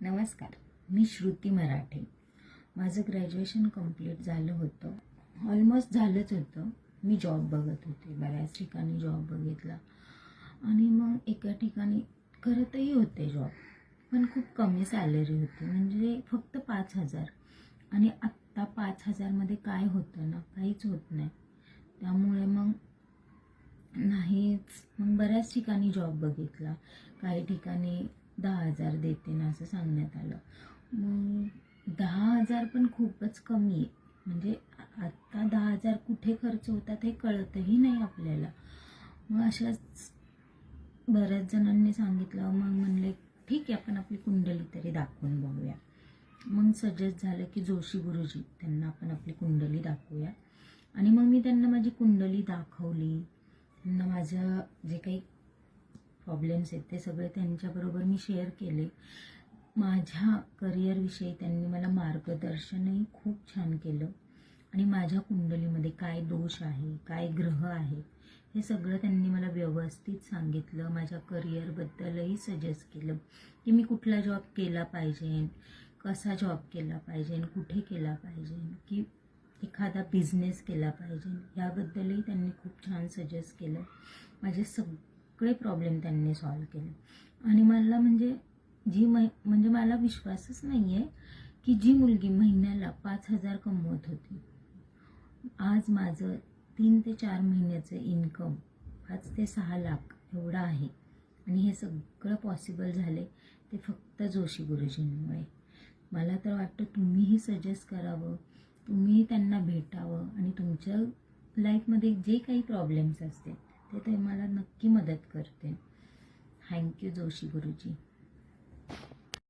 नमस्कार, मी श्रुती मराठे. माझं graduation complete झालं होतं, ऑलमोस्ट झालंच होतं. मी जॉब बघत होते, बऱ्याच ठिकाणी जॉब बघितला आणि मग एका ठिकाणी करतही होते जॉब, पण खूप कमी सॅलरी होती, म्हणजे फक्त 5,000. आणि आत्ता 5,000मध्ये काय होतं ना, काहीच होत नाही. त्यामुळे मग नाहीच, मग बऱ्याच ठिकाणी जॉब बघितला. काही ठिकाणी 10,000 देते ना असं सांगण्यात आलं. मग 10,000 पण खूपच कमी आहे. म्हणजे आत्ता 10,000 कुठे खर्च होतात हे कळतही नाही आपल्याला. मग अशाच बऱ्याच जणांनी सांगितलं. मग म्हणले ठीक आहे, आपण आपली कुंडली तरी दाखवून बघूया. मग सजेस्ट झालं की जोशी गुरुजी, त्यांना आपण आपली कुंडली दाखवूया. आणि मग मी त्यांना माझी कुंडली दाखवली. त्यांना माझं जे काही प्रॉब्लेम्स आहेत ते सगळे त्यांच्याबरोबर मी शेअर केले. माझ्या करिअरविषयी त्यांनी मला मार्गदर्शनही खूप छान केलं. आणि माझ्या कुंडलीमध्ये काय दोष आहे, काय ग्रह आहे, हे सगळं त्यांनी मला व्यवस्थित सांगितलं. माझ्या करिअरबद्दलही सजेस्ट केलं की मी कुठला जॉब केला पाहिजे, कसा जॉब केला पाहिजे, कुठे केला पाहिजे, की एखादा बिझनेस केला पाहिजे, याबद्दलही त्यांनी खूप छान सजेस्ट केलं. माझे सगळे प्रॉब्लेम त्यांनी सॉल्व केले. आणि मला म्हणजे मला विश्वासच नाही आहे की जी मुलगी महिन्याला 5,000 कमवत होती, आज माझं 3 ते 4 महिन्याचं इन्कम 5 ते 6 लाख एवढं आहे. आणि हे सगळं पॉसिबल झाले ते फक्त जोशी गुरुजींमुळे. मला तर वाटतं तुम्हीही सजेस्ट करावं, तुम्ही त्यांना भेटावं आणि तुमच्या लाईफमध्ये जे काही प्रॉब्लेम्स असतील ते मला नक्की मदत करते. थँक्यू जोशी गुरुजी.